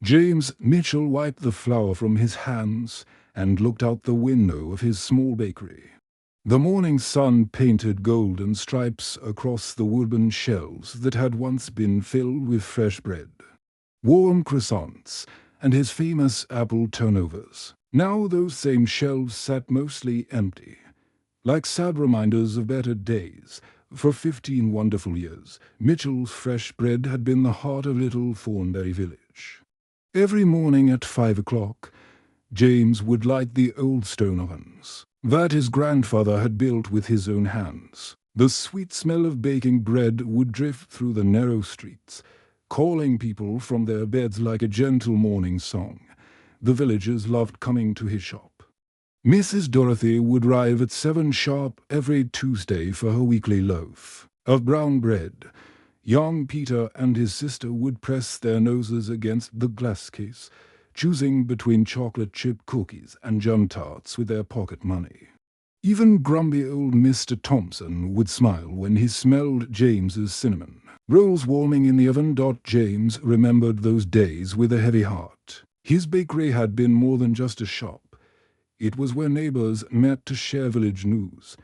James Mitchell wiped the flour from his hands and looked out the window of his small bakery. The morning sun painted golden stripes across the wooden shelves that had once been filled with fresh bread, warm croissants, and his famous apple turnovers. Now those same shelves sat mostly empty, like sad reminders of better days. For 15 wonderful years, Mitchell's fresh bread had been the heart of little Thornbury village. Every morning at 5 o'clock, James would light the old stone ovens that his grandfather had built with his own hands. The sweet smell of baking bread would drift through the narrow streets, calling people from their beds like a gentle morning song. The villagers loved coming to his shop. Mrs. Dorothy would arrive at 7 sharp every Tuesday for her weekly loaf of brown bread. Young Peter and his sister would press their noses against the glass case, choosing between chocolate chip cookies and jam tarts with their pocket money. Even grumpy old Mr. Thompson would smile when he smelled James's cinnamon rolls warming in the oven. James remembered those days with a heavy heart. His bakery had been more than just a shop. It was where neighbors met to share village news,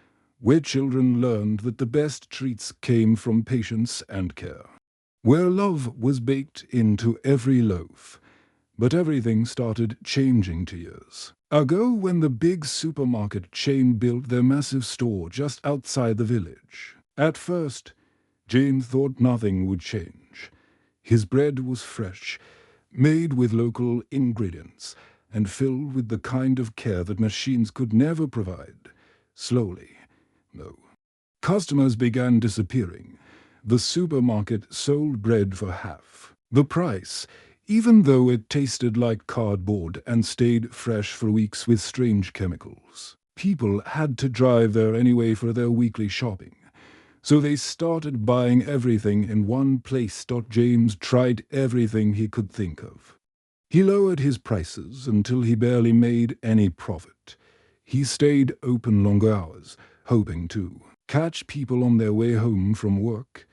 where children learned that the best treats came from patience and care, where love was baked into every loaf. But everything started changing 2 years ago when the big supermarket chain built their massive store just outside the village. At first, James thought nothing would change. His bread was fresh, made with local ingredients, and filled with the kind of care that machines could never provide. Slowly, though, customers began disappearing. The supermarket sold bread for half the price, even though it tasted like cardboard and stayed fresh for weeks with strange chemicals. People had to drive there anyway for their weekly shopping, so they started buying everything in one place. James tried everything he could think of. He lowered his prices until he barely made any profit. He stayed open longer hours, hoping to catch people on their way home from work.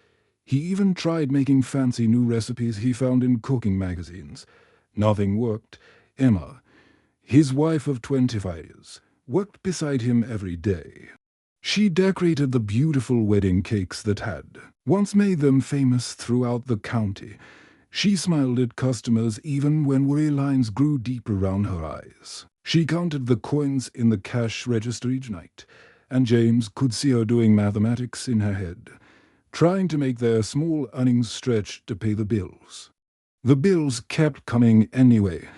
He even tried making fancy new recipes he found in cooking magazines. Nothing worked. Emma, his wife of 25 years, worked beside him every day. She decorated the beautiful wedding cakes that had once made them famous throughout the county. She smiled at customers even when worry lines grew deep around her eyes. She counted the coins in the cash register each night, and James could see her doing mathematics in her head, trying to make their small earnings stretch to pay the bills. The bills kept coming anyway: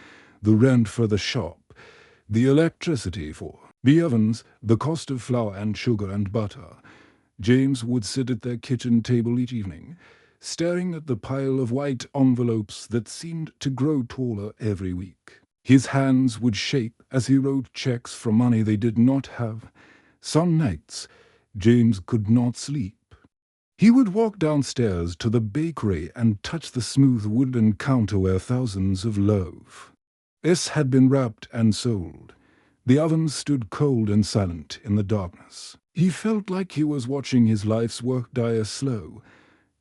the rent for the shop, the electricity for the ovens, the cost of flour and sugar and butter. James would sit at their kitchen table each evening, staring at the pile of white envelopes that seemed to grow taller every week. His hands would shake as he wrote checks for money they did not have. Some nights, James could not sleep. He would walk downstairs to the bakery and touch the smooth wooden counter where thousands of loaves had been wrapped and sold. The oven stood cold and silent in the darkness. He felt like he was watching his life's work die a slow,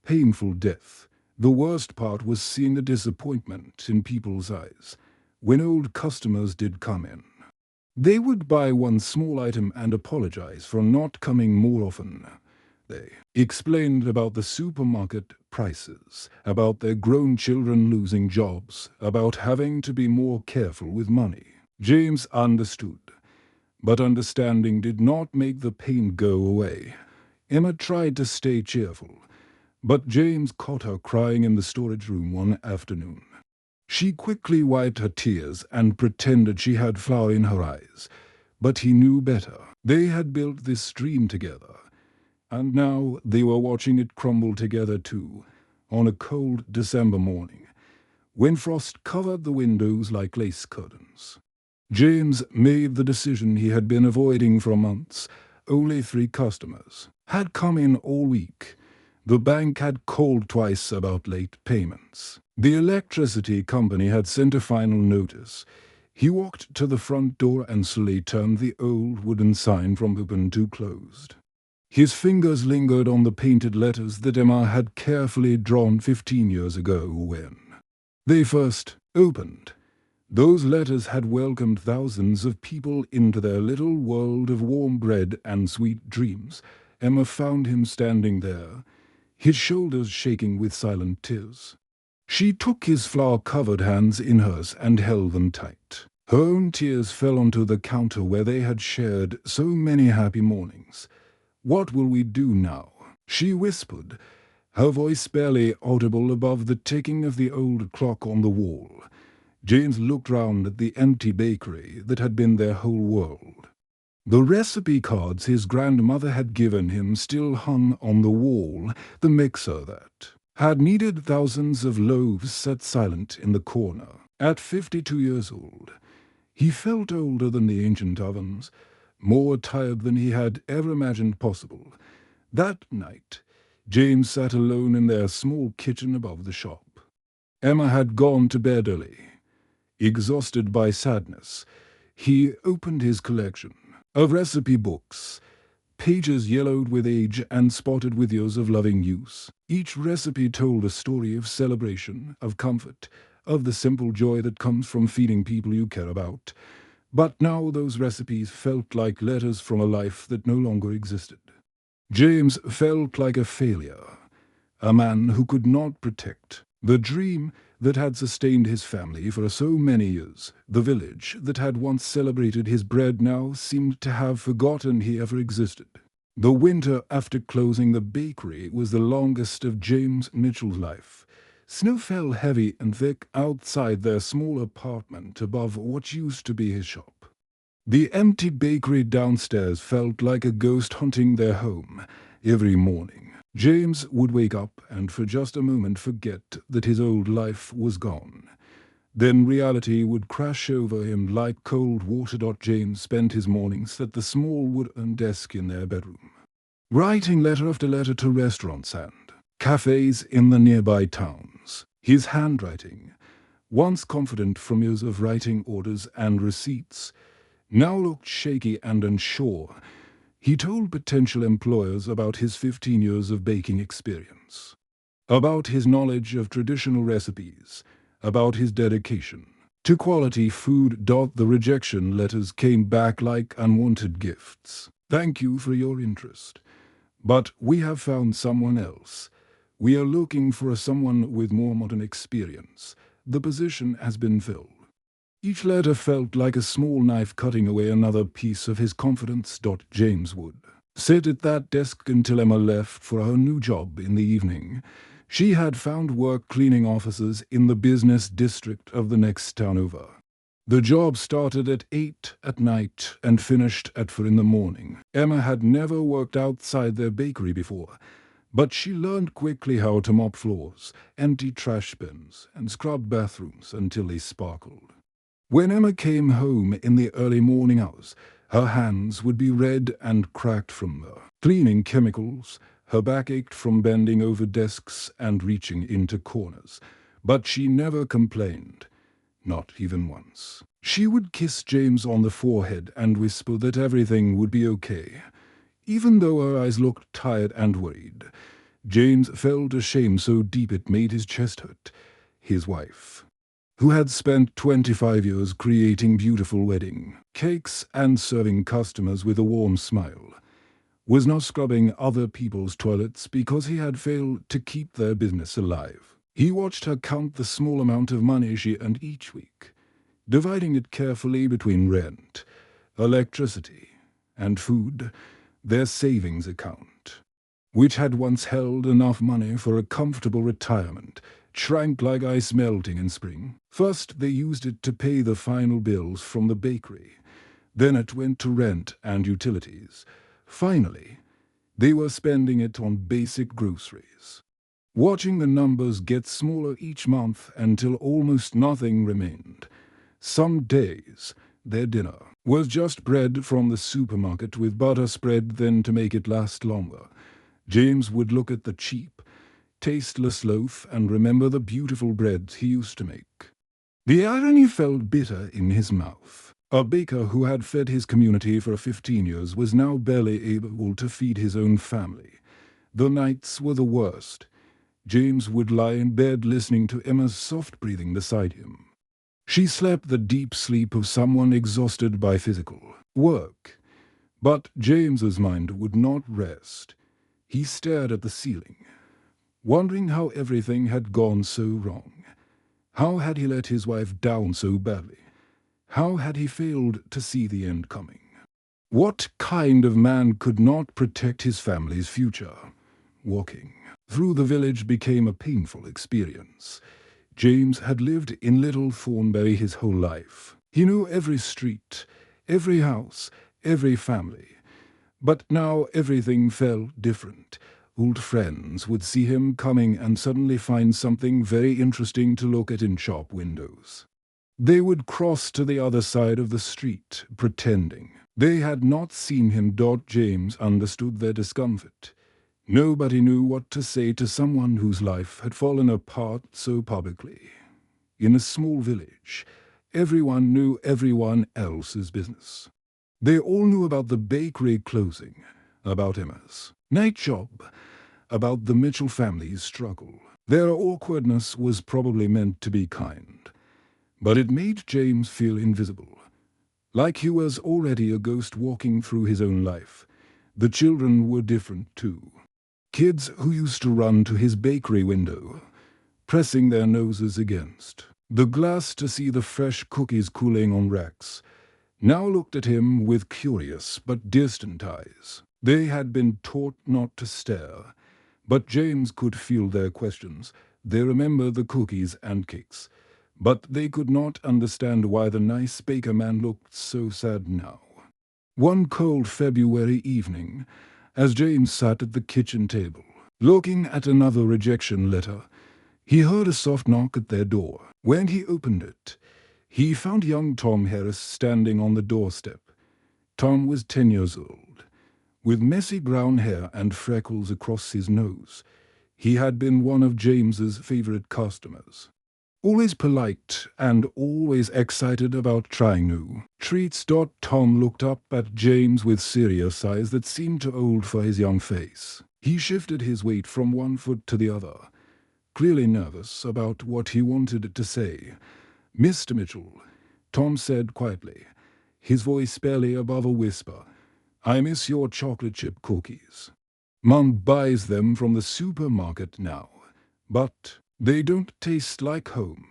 painful death. The worst part was seeing the disappointment in people's eyes when old customers did come in. They would buy one small item and apologize for not coming more often. They explained about the supermarket prices, about their grown children losing jobs, about having to be more careful with money. James understood, but understanding did not make the pain go away. Emma tried to stay cheerful, but James caught her crying in the storage room one afternoon. She quickly wiped her tears and pretended she had flour in her eyes, but he knew better. They had built this dream together, and now they were watching it crumble together too, on a cold December morning, when frost covered the windows like lace curtains. James made the decision he had been avoiding for months. Only 3 customers had come in all week. The bank had called twice about late payments. The electricity company had sent a final notice. He walked to the front door and slowly turned the old wooden sign from open to closed. His fingers lingered on the painted letters that Emma had carefully drawn 15 years ago when they first Opened, those letters had welcomed thousands of people into their little world of warm bread and sweet dreams. Emma found him standing there, his shoulders shaking with silent tears. She took his flour-covered hands in hers and held them tight. Her own tears fell onto the counter where they had shared so many happy mornings. "What will we do now?" she whispered, her voice barely audible above the ticking of the old clock on the wall. James looked round at the empty bakery that had been their whole world. The recipe cards his grandmother had given him still hung on the wall, the mixer that had kneaded thousands of loaves sat silent in the corner. At 52 years old, he felt older than the ancient ovens, more tired than he had ever imagined possible. That night, James sat alone in their small kitchen above the shop. Emma had gone to bed early. Exhausted by sadness, he opened his collection of recipe books, pages yellowed with age and spotted with years of loving use. Each recipe told a story of celebration, of comfort, of the simple joy that comes from feeding people you care about. But now those recipes felt like letters from a life that no longer existed. James felt like a failure, a man who could not protect the dream that had sustained his family for so many years. The village that had once celebrated his bread now seemed to have forgotten he ever existed. The winter after closing the bakery was the longest of James Mitchell's life. Snow fell heavy and thick outside their small apartment above what used to be his shop. The empty bakery downstairs felt like a ghost haunting their home. Every morning, James would wake up and for just a moment forget that his old life was gone. Then reality would crash over him like cold water. James spent his mornings at the small wooden desk in their bedroom, writing letter after letter to restaurants and cafes in the nearby towns. His handwriting, once confident from years of writing orders and receipts, now looked shaky and unsure. He told potential employers about his 15 years of baking experience, about his knowledge of traditional recipes, about his dedication to quality food. The rejection letters came back like unwanted gifts. "Thank you for your interest, but we have found someone else. We are looking for someone with more modern experience. The position has been filled." Each letter felt like a small knife cutting away another piece of his confidence. James would sit at that desk until Emma left for her new job in the evening. She had found work cleaning offices in the business district of the next town over. The job started at 8 at night and finished at 4 in the morning. Emma had never worked outside their bakery before, but she learned quickly how to mop floors, empty trash bins, and scrub bathrooms until they sparkled. When Emma came home in the early morning hours, her hands would be red and cracked from cleaning chemicals. Her back ached from bending over desks and reaching into corners. But she never complained, not even once. She would kiss James on the forehead and whisper that everything would be okay. Even though her eyes looked tired and worried, James felt a shame so deep it made his chest hurt. His wife, who had spent 25 years creating beautiful wedding cakes and serving customers with a warm smile, was now scrubbing other people's toilets because he had failed to keep their business alive. He watched her count the small amount of money she earned each week, dividing it carefully between rent, electricity, and food. Their savings account, which had once held enough money for a comfortable retirement, shrank like ice melting in spring. First, they used it to pay the final bills from the bakery. Then it went to rent and utilities. Finally, they were spending it on basic groceries, watching the numbers get smaller each month until almost nothing remained. Some days, their dinner was just bread from the supermarket with butter spread thin to make it last longer. James would look at the cheap, tasteless loaf and remember the beautiful breads he used to make. The irony felt bitter in his mouth. A baker who had fed his community for 15 years was now barely able to feed his own family. The nights were the worst. James would lie in bed listening to Emma's soft breathing beside him, She slept the deep sleep of someone exhausted by physical work. But James's mind would not rest. He stared at the ceiling, wondering how everything had gone so wrong. How had he let his wife down so badly? How had he failed to see the end coming? What kind of man could not protect his family's future? Walking through the village became a painful experience. James had lived in Little Thornbury his whole life. He knew every street, every house, every family. But now everything felt different. Old friends would see him coming and suddenly find something very interesting to look at in shop windows. They would cross to the other side of the street, pretending they had not seen him. James understood their discomfort. Nobody knew what to say to someone whose life had fallen apart so publicly. In a small village, everyone knew everyone else's business. They all knew about the bakery closing, about Emma's night job, about the Mitchell family's struggle. Their awkwardness was probably meant to be kind, but it made James feel invisible, like he was already a ghost walking through his own life. The children were different too. Kids who used to run to his bakery window, pressing their noses against the glass to see the fresh cookies cooling on racks, now looked at him with curious but distant eyes. They had been taught not to stare, but James could feel their questions. They remembered the cookies and cakes, but they could not understand why the nice baker man looked so sad now. One cold February evening, as James sat at the kitchen table, looking at another rejection letter, he heard a soft knock at their door. When he opened it, he found young Tom Harris standing on the doorstep. Tom was 10 years old, with messy brown hair and freckles across his nose. He had been one of James's favorite customers. Always polite and always excited about trying new treats. Tom looked up at James with serious eyes that seemed too old for his young face. He shifted his weight from one foot to the other, clearly nervous about what he wanted to say. "Mr. Mitchell," Tom said quietly, his voice barely above a whisper, "I miss your chocolate chip cookies. Mom buys them from the supermarket now, but they don't taste like home.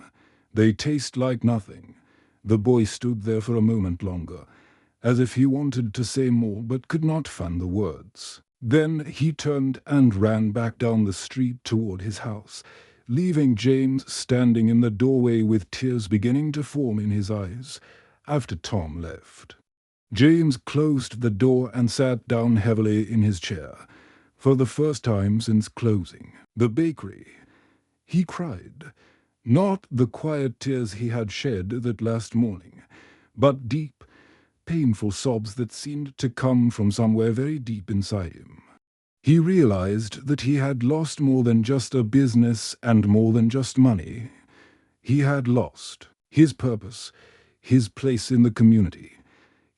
They taste like nothing." The boy stood there for a moment longer, as if he wanted to say more but could not find the words. Then he turned and ran back down the street toward his house, leaving James standing in the doorway with tears beginning to form in his eyes. After Tom left, James closed the door and sat down heavily in his chair. For the first time since closing the bakery, he cried. Not the quiet tears he had shed that last morning, but deep, painful sobs that seemed to come from somewhere very deep inside him. He realized that he had lost more than just a business and more than just money. He had lost his purpose, his place in the community,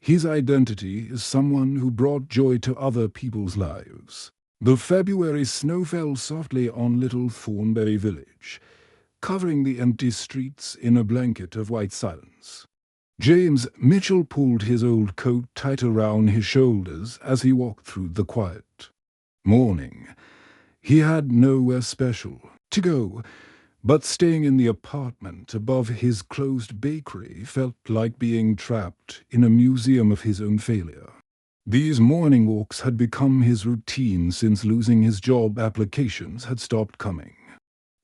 his identity as someone who brought joy to other people's lives. The February snow fell softly on Little Thornbury village, covering the empty streets in a blanket of white silence. James Mitchell pulled his old coat tight around his shoulders as he walked through the quiet morning. He had nowhere special to go, but staying in the apartment above his closed bakery felt like being trapped in a museum of his own failure. These morning walks had become his routine since losing his job. Applications had stopped coming.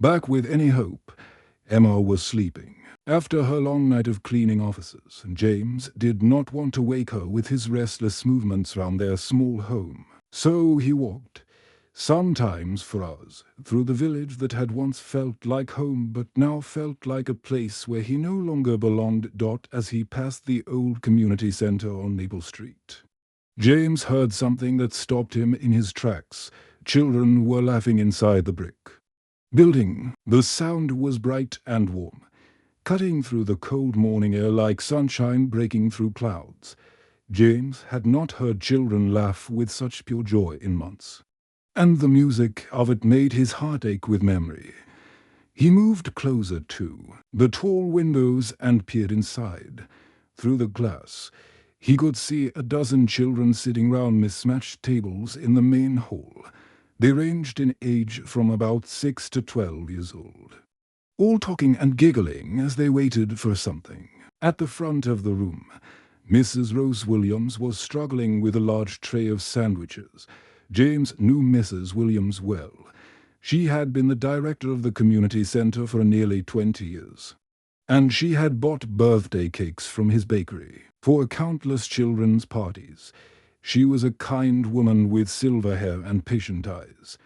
Back with any hope, Emma was sleeping. After her long night of cleaning offices, James did not want to wake her with his restless movements round their small home. So he walked, sometimes for hours, through the village that had once felt like home but now felt like a place where he no longer belonged. As he passed the old community center on Maple Street, James heard something that stopped him in his tracks. Children were laughing inside the brick building. The sound was bright and warm, cutting through the cold morning air like sunshine breaking through clouds. James had not heard children laugh with such pure joy in months, and the music of it made his heart ache with memory. He moved closer to the tall windows and peered inside. Through the glass, he could see a dozen children sitting round mismatched tables in the main hall. They ranged in age from about 6 to 12 years old, all talking and giggling as they waited for something. At the front of the room, Mrs. Rose Williams was struggling with a large tray of sandwiches. James knew Mrs. Williams well. She had been the director of the community center for nearly 20 years, and she had bought birthday cakes from his bakery for countless children's parties. She was a kind woman with silver hair and patient eyes.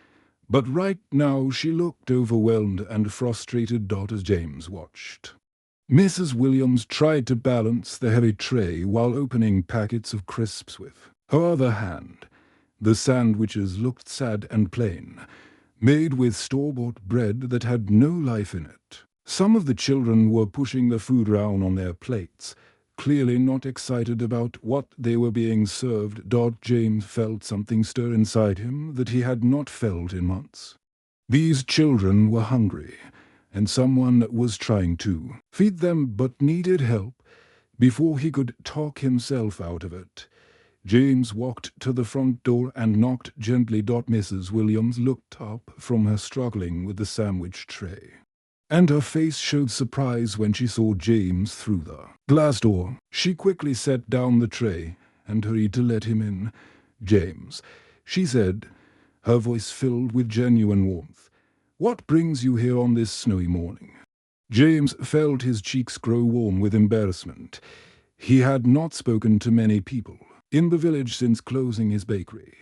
But right now she looked overwhelmed and frustrated as James watched. Mrs. Williams tried to balance the heavy tray while opening packets of crisps with her other hand. The sandwiches looked sad and plain, made with store-bought bread that had no life in it. Some of the children were pushing the food around on their plates, clearly not excited about what they were being served. James felt something stir inside him that he had not felt in months. These children were hungry, and someone was trying to feed them but needed help. Before he could talk himself out of it, James walked to the front door and knocked gently. Mrs. Williams looked up from her struggling with the sandwich tray, and her face showed surprise when she saw James through the glass door. She quickly set down the tray and hurried to let him in. "James," she said, her voice filled with genuine warmth, "what brings you here on this snowy morning?" James felt his cheeks grow warm with embarrassment. He had not spoken to many people in the village since closing his bakery,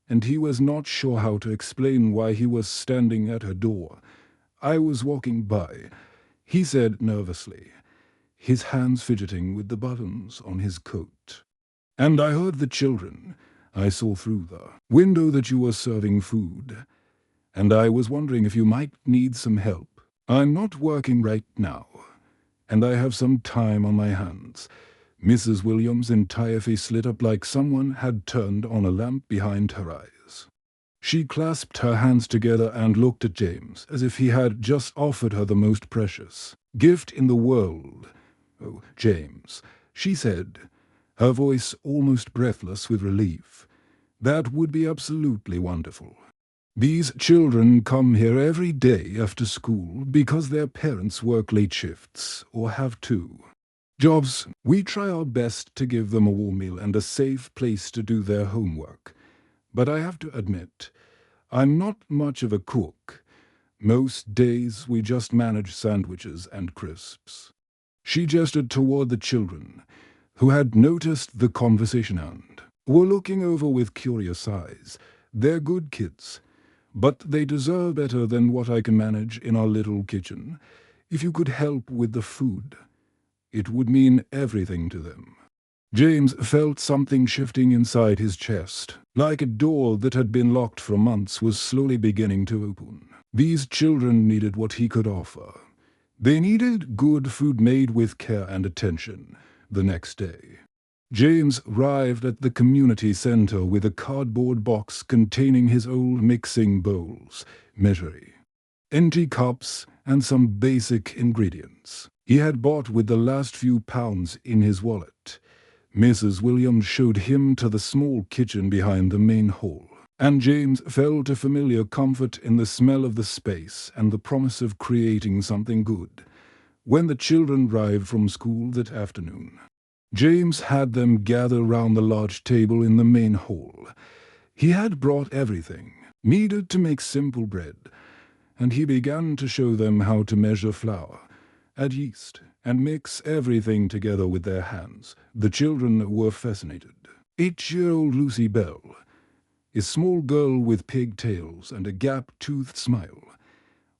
and he was not sure how to explain why he was standing at her door. "I was walking by," he said nervously, his hands fidgeting with the buttons on his coat, "and I heard the children. I saw through the window that you were serving food, and I was wondering if you might need some help. I'm not working right now, and I have some time on my hands." Mrs. Williams' entire face lit up like someone had turned on a lamp behind her eyes. She clasped her hands together and looked at James as if he had just offered her the most precious gift in the world. "Oh, James," she said, her voice almost breathless with relief, "that would be absolutely wonderful. These children come here every day after school because their parents work late shifts or have two jobs. We try our best to give them a warm meal and a safe place to do their homework. But I have to admit, I'm not much of a cook. Most days we just manage sandwiches and crisps." She gestured toward the children, who had noticed the conversation and were looking over with curious eyes. "They're good kids, but they deserve better than what I can manage in our little kitchen. If you could help with the food, it would mean everything to them." James felt something shifting inside his chest, like a door that had been locked for months was slowly beginning to open. These children needed what he could offer. They needed good food made with care and attention. The next day, James arrived at the community center with a cardboard box containing his old mixing bowls, measuring, empty cups, and some basic ingredients he had bought with the last few pounds in his wallet. Mrs. Williams showed him to the small kitchen behind the main hall, and James felt a familiar comfort in the smell of the space and the promise of creating something good. When the children arrived from school that afternoon, James had them gather round the large table in the main hall. He had brought everything needed to make simple bread, and he began to show them how to measure flour, add yeast, and mix everything together with their hands. The children were fascinated. 8-year-old Lucy Bell, a small girl with pigtails and a gap-toothed smile,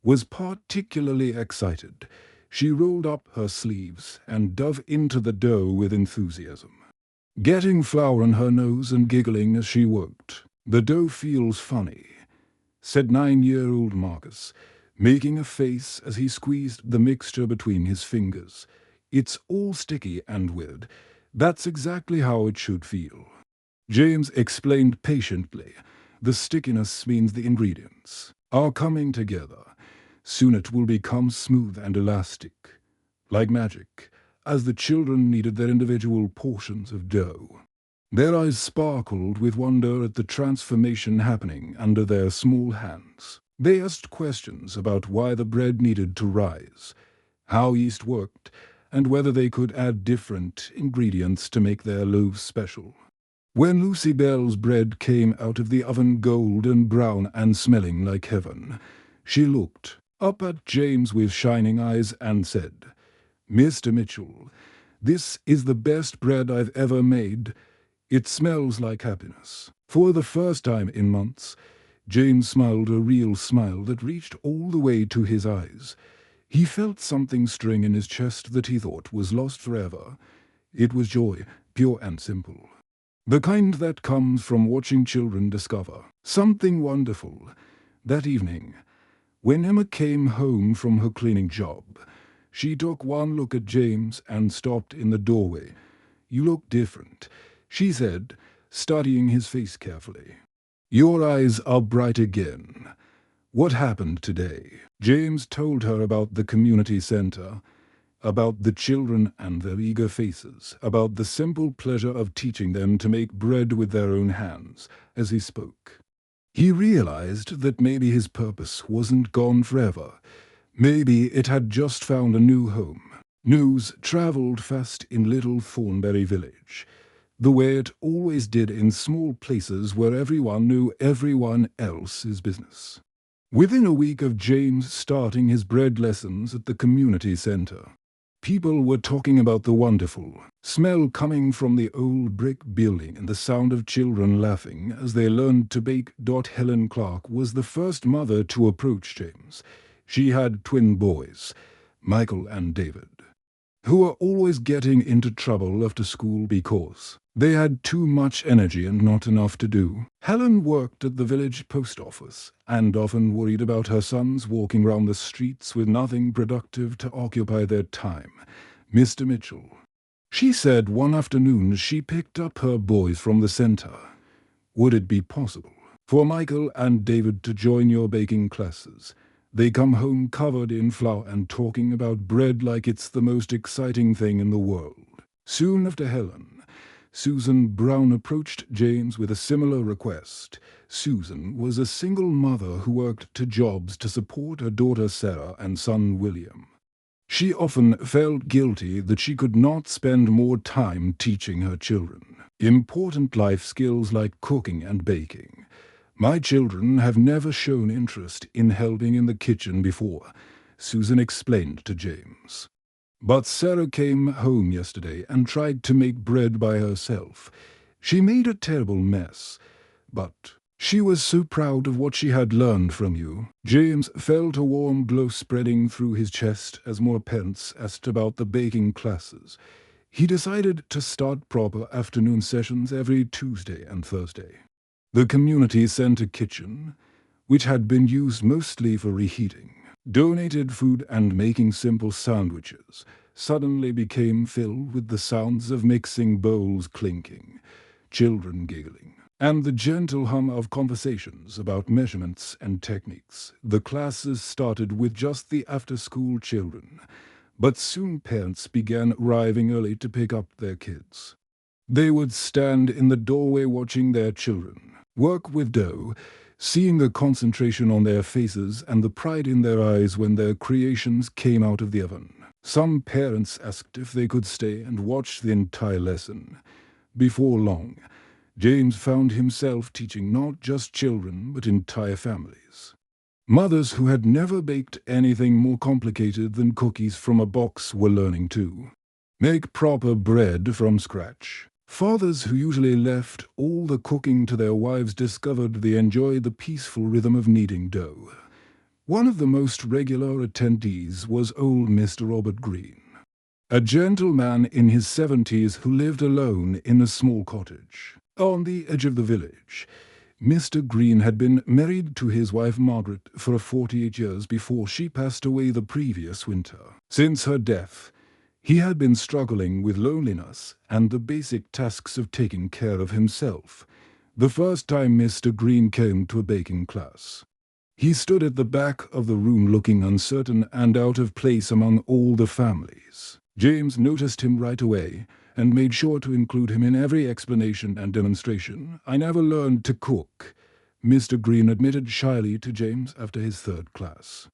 was particularly excited. She rolled up her sleeves and dove into the dough with enthusiasm, getting flour on her nose and giggling as she worked. "The dough feels funny," said 9-year-old Marcus, making a face as he squeezed the mixture between his fingers. "It's all sticky and weird. That's exactly how it should feel." James explained patiently. "The stickiness means the ingredients are coming together. Soon it will become smooth and elastic, like magic, as the children kneaded their individual portions of dough. Their eyes sparkled with wonder at the transformation happening under their small hands. They asked questions about why the bread needed to rise, how yeast worked, and whether they could add different ingredients to make their loaves special. When Lucy Bell's bread came out of the oven golden brown and smelling like heaven, she looked up at James with shining eyes and said, "Mr. Mitchell, this is the best bread I've ever made. It smells like happiness." For the first time in months, James smiled a real smile that reached all the way to his eyes. He felt something stirring in his chest that he thought was lost forever. It was joy, pure and simple. The kind that comes from watching children discover something wonderful. That evening, when Emma came home from her cleaning job, she took one look at James and stopped in the doorway. "You look different," she said, studying his face carefully. "Your eyes are bright again. What happened today?" James told her about the community center, about the children and their eager faces, about the simple pleasure of teaching them to make bread with their own hands. As he spoke, he realized that maybe his purpose wasn't gone forever. Maybe it had just found a new home. News traveled fast in little Thornberry Village, the way it always did in small places where everyone knew everyone else's business. Within a week of James starting his bread lessons at the community center, people were talking about the wonderful smell coming from the old brick building and the sound of children laughing as they learned to bake. Helen Clark was the first mother to approach James. She had twin boys, Michael and David, who were always getting into trouble after school because they had too much energy and not enough to do. Helen worked at the village post office and often worried about her sons walking around the streets with nothing productive to occupy their time. "Mr. Mitchell," she said one afternoon she picked up her boys from the center, "would it be possible for Michael and David to join your baking classes? They come home covered in flour and talking about bread like it's the most exciting thing in the world." Soon after Helen, Susan Brown approached James with a similar request. Susan was a single mother who worked 2 jobs to support her daughter Sarah and son William. She often felt guilty that she could not spend more time teaching her children important life skills like cooking and baking. "My children have never shown interest in helping in the kitchen before," Susan explained to James. "But Sarah came home yesterday and tried to make bread by herself. She made a terrible mess, but she was so proud of what she had learned from you." James felt a warm glow spreading through his chest as more parents asked about the baking classes. He decided to start proper afternoon sessions every Tuesday and Thursday. The community center kitchen, which had been used mostly for reheating, donated food and making simple sandwiches, suddenly became filled with the sounds of mixing bowls clinking, children giggling, and the gentle hum of conversations about measurements and techniques. The classes started with just the after-school children, but soon parents began arriving early to pick up their kids. They would stand in the doorway watching their children work with dough, seeing the concentration on their faces and the pride in their eyes when their creations came out of the oven. Some parents asked if they could stay and watch the entire lesson. Before long, James found himself teaching not just children but entire families. Mothers who had never baked anything more complicated than cookies from a box were learning to make proper bread from scratch. Fathers who usually left all the cooking to their wives discovered they enjoyed the peaceful rhythm of kneading dough. One of the most regular attendees was old Mr. Robert Green, a gentleman in his 70s who lived alone in a small cottage on the edge of the village. Mr. Green had been married to his wife Margaret for 48 years before she passed away the previous winter. Since her death, he had been struggling with loneliness and the basic tasks of taking care of himself. The first time Mr. Green came to a baking class, He stood at the back of the room looking uncertain and out of place among all the families. James noticed him right away and made sure to include him in every explanation and demonstration. "I never learned to cook," Mr. Green admitted shyly to James after his third class.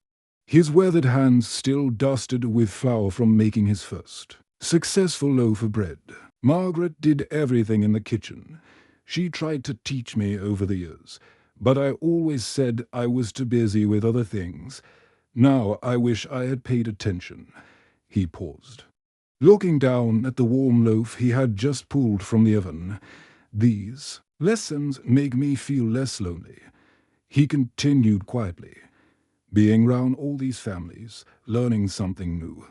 His weathered hands still dusted with flour from making his first successful loaf of bread. "Margaret did everything in the kitchen. She tried to teach me over the years, but I always said I was too busy with other things. Now I wish I had paid attention." He paused, looking down at the warm loaf he had just pulled from the oven. "These lessons make me feel less lonely," he continued quietly. "Being round all these families, learning something new,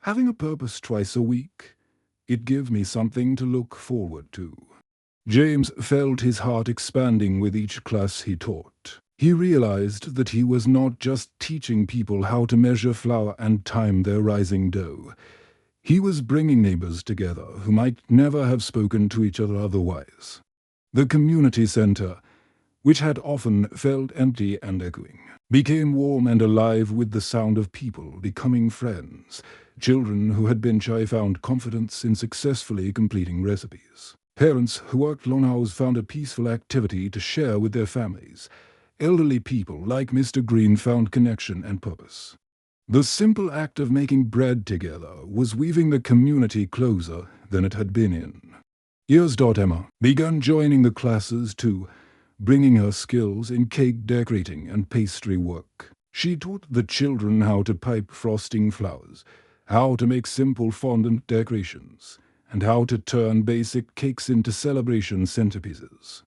having a purpose twice a week, it gives me something to look forward to." James felt his heart expanding with each class he taught. He realized that he was not just teaching people how to measure flour and time their rising dough. He was bringing neighbors together who might never have spoken to each other otherwise. The community center, which had often felt empty and echoing, became warm and alive with the sound of people becoming friends. Children who had been shy found confidence in successfully completing recipes. Parents who worked long hours found a peaceful activity to share with their families. Elderly people like Mr. Green found connection and purpose. The simple act of making bread together was weaving the community closer than it had been in. Years. Emma began joining the classes too, bringing her skills in cake decorating and pastry work. She taught the children how to pipe frosting flowers, how to make simple fondant decorations, and how to turn basic cakes into celebration centerpieces.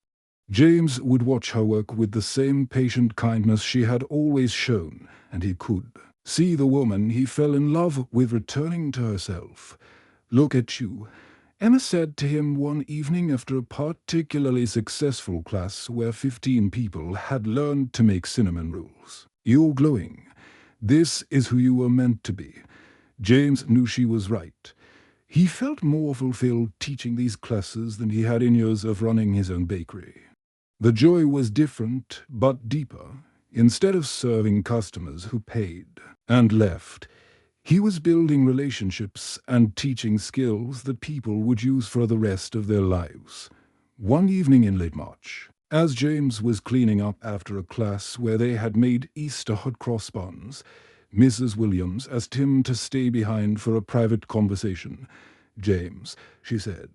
James would watch her work with the same patient kindness she had always shown, and he could see the woman he fell in love with returning to herself. "Look at you," Emma said to him one evening after a particularly successful class where 15 people had learned to make cinnamon rolls. "You're glowing. This is who you were meant to be." James knew she was right. He felt more fulfilled teaching these classes than he had in years of running his own bakery. The joy was different, but deeper. Instead of serving customers who paid and left, he was building relationships and teaching skills that people would use for the rest of their lives. One evening in late March, as James was cleaning up after a class where they had made Easter hot cross buns, Mrs. Williams asked him to stay behind for a private conversation. "James," she said,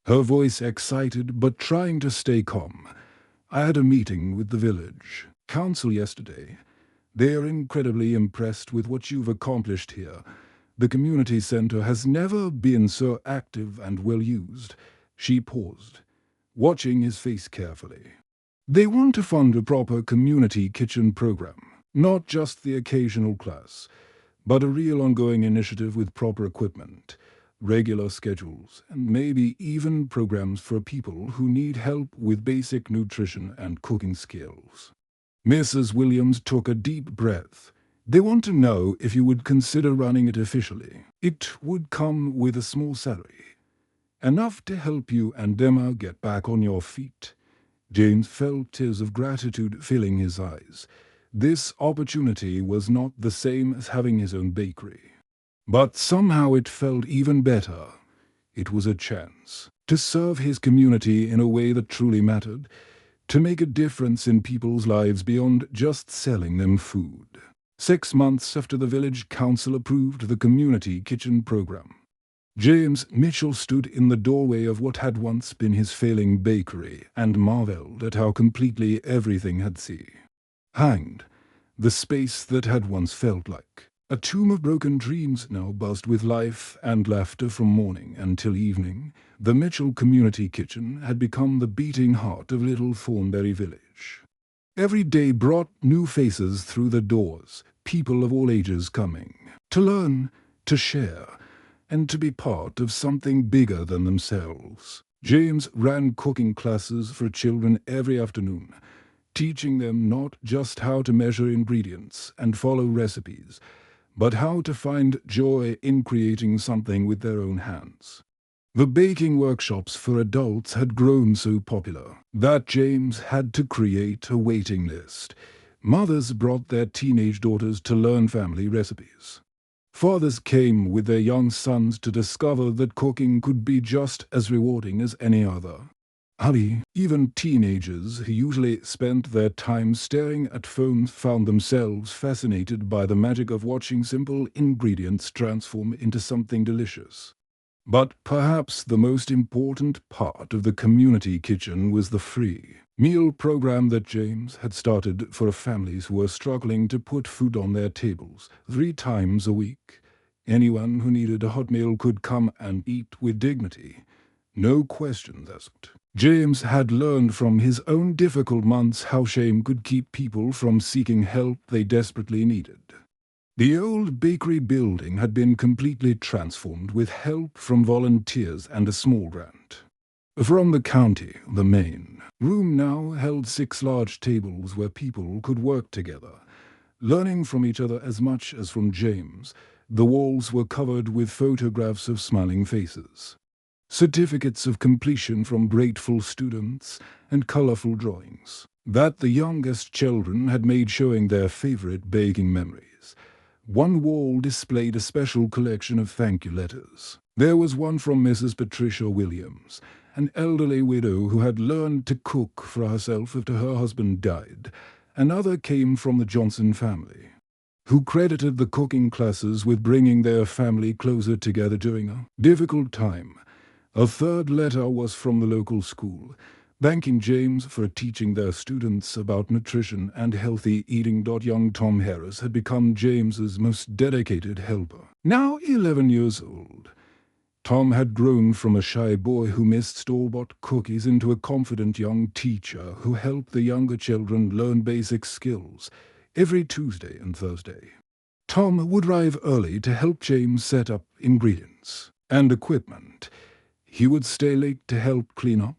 her voice excited but trying to stay calm, "I had a meeting with the village council yesterday. They are incredibly impressed with what you've accomplished here. The community center has never been so active and well used." She paused, watching his face carefully. "They want to fund a proper community kitchen program. Not just the occasional class, but a real ongoing initiative with proper equipment, regular schedules, and maybe even programs for people who need help with basic nutrition and cooking skills." Mrs. Williams took a deep breath. "They want to know if you would consider running it officially. It would come with a small salary, enough to help you and Emma get back on your feet." James felt tears of gratitude filling his eyes. This opportunity was not the same as having his own bakery. But somehow it felt even better. It was a chance to serve his community in a way that truly mattered, to make a difference in people's lives beyond just selling them food. 6 months after the village council approved the community kitchen program, James Mitchell stood in the doorway of what had once been his failing bakery and marveled at how completely everything had changed. The space that had once felt like a tomb of broken dreams now buzzed with life and laughter from morning until evening. The Mitchell Community Kitchen had become the beating heart of Little Thornberry Village. Every day brought new faces through the doors, people of all ages coming to learn, to share, and to be part of something bigger than themselves. James ran cooking classes for children every afternoon, teaching them not just how to measure ingredients and follow recipes, but how to find joy in creating something with their own hands. The baking workshops for adults had grown so popular that James had to create a waiting list. Mothers brought their teenage daughters to learn family recipes. Fathers came with their young sons to discover that cooking could be just as rewarding as any other. Even teenagers who usually spent their time staring at phones found themselves fascinated by the magic of watching simple ingredients transform into something delicious. But perhaps the most important part of the community kitchen was the free meal program that James had started for families who were struggling to put food on their tables 3 times a week. Anyone who needed a hot meal could come and eat with dignity. No questions asked. James had learned from his own difficult months how shame could keep people from seeking help they desperately needed. The old bakery building had been completely transformed with help from volunteers and a small grant. From the county, the main room now held 6 large tables where people could work together, learning from each other as much as from James. The walls were covered with photographs of smiling faces, certificates of completion from grateful students, and colorful drawings that the youngest children had made showing their favorite baking memories. One wall displayed a special collection of thank you letters. There was one from Mrs. Patricia Williams, an elderly widow who had learned to cook for herself after her husband died. Another came from the Johnson family, who credited the cooking classes with bringing their family closer together during a difficult time. A third letter was from the local school, thanking James for teaching their students about nutrition and healthy eating. Young Tom Harris had become James's most dedicated helper. Now 11 years old, Tom had grown from a shy boy who missed store-bought cookies into a confident young teacher who helped the younger children learn basic skills every Tuesday and Thursday. Tom would arrive early to help James set up ingredients and equipment. He would stay late to help clean up,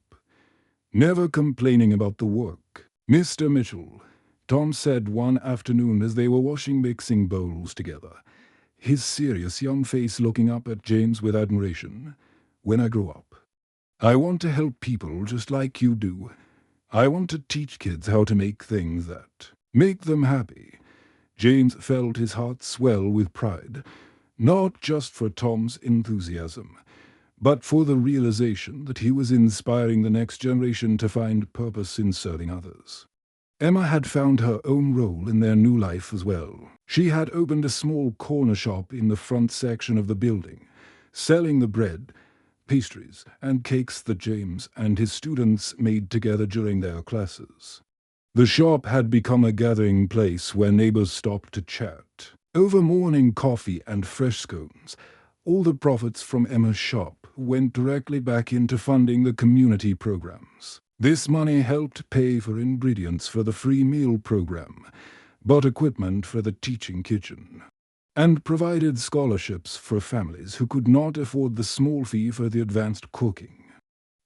never complaining about the work. "Mr. Mitchell," Tom said one afternoon as they were washing mixing bowls together, his serious young face looking up at James with admiration, "when I grow up, I want to help people just like you do. I want to teach kids how to make things that make them happy." James felt his heart swell with pride, not just for Tom's enthusiasm, but for the realization that he was inspiring the next generation to find purpose in serving others. Emma had found her own role in their new life as well. She had opened a small corner shop in the front section of the building, selling the bread, pastries, and cakes that James and his students made together during their classes. The shop had become a gathering place where neighbors stopped to chat over morning coffee and fresh scones. All the profits from Emma's shop went directly back into funding the community programs. This money helped pay for ingredients for the free meal program, bought equipment for the teaching kitchen, and provided scholarships for families who could not afford the small fee for the advanced cooking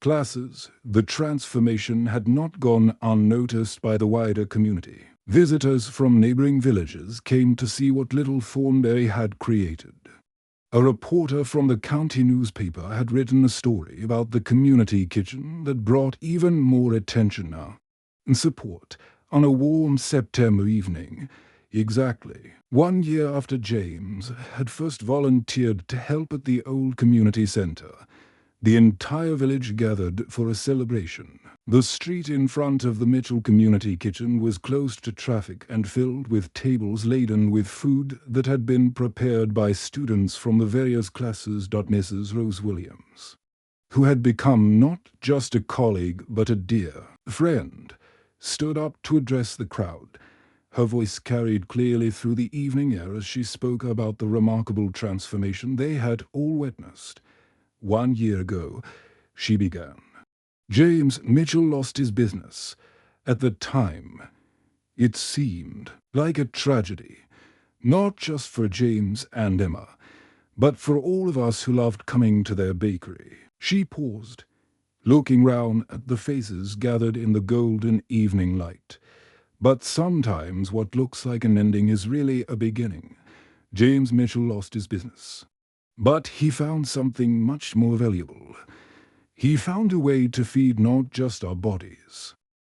classes. The transformation had not gone unnoticed by the wider community. Visitors from neighboring villages came to see what little Thornberry had created. A reporter from the county newspaper had written a story about the community kitchen that brought even more attention now and support on a warm September evening, exactly 1 year after James had first volunteered to help at the old community center. The entire village gathered for a celebration. The street in front of the Mitchell Community Kitchen was closed to traffic and filled with tables laden with food that had been prepared by students from the various classes. Mrs. Rose Williams, who had become not just a colleague but a dear friend, stood up to address the crowd. Her voice carried clearly through the evening air as she spoke about the remarkable transformation they had all witnessed. 1 year ago, she began, James Mitchell lost his business. At the time, it seemed like a tragedy, not just for James and Emma, but for all of us who loved coming to their bakery. She paused, looking round at the faces gathered in the golden evening light. But sometimes what looks like an ending is really a beginning. James Mitchell lost his business. But he found something much more valuable. He found a way to feed not just our bodies,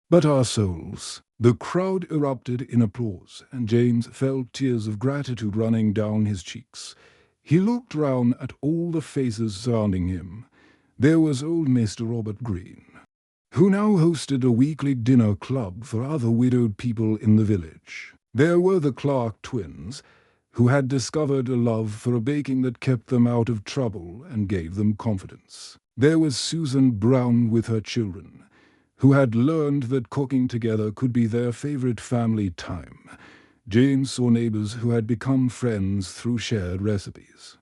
but our souls. The crowd erupted in applause, and James felt tears of gratitude running down his cheeks. He looked round at all the faces surrounding him. There was old Mr. Robert Green, who now hosted a weekly dinner club for other widowed people in the village. There were the Clark twins, who had discovered a love for a baking that kept them out of trouble and gave them confidence. There was Susan Brown with her children, who had learned that cooking together could be their favorite family time. James saw neighbors who had become friends through shared recipes.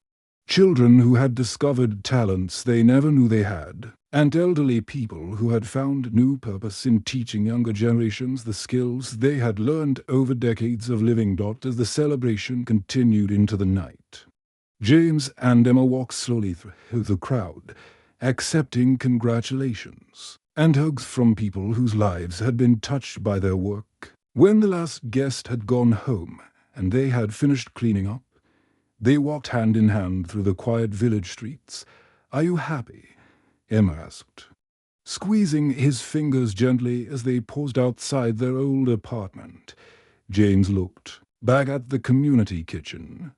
Children who had discovered talents they never knew they had, and elderly people who had found new purpose in teaching younger generations the skills they had learned over decades of living. As the celebration continued into the night, James and Emma walked slowly through the crowd, accepting congratulations and hugs from people whose lives had been touched by their work. When the last guest had gone home and they had finished cleaning up, they walked hand in hand through the quiet village streets. "Are you happy?" Emma asked, squeezing his fingers gently as they paused outside their old apartment. James looked back at the community kitchen,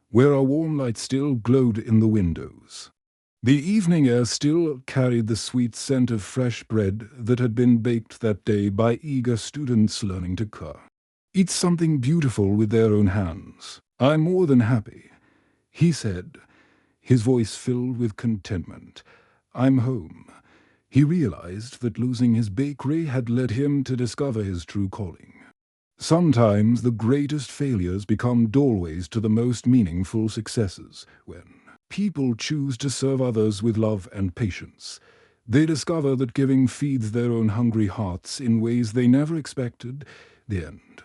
where a warm light still glowed in the windows. The evening air still carried the sweet scent of fresh bread that had been baked that day by eager students learning to cook. Eat something beautiful with their own hands. "I'm more than happy," he said, his voice filled with contentment. "I'm home." He realized that losing his bakery had led him to discover his true calling. Sometimes the greatest failures become doorways to the most meaningful successes. When people choose to serve others with love and patience, they discover that giving feeds their own hungry hearts in ways they never expected. The end.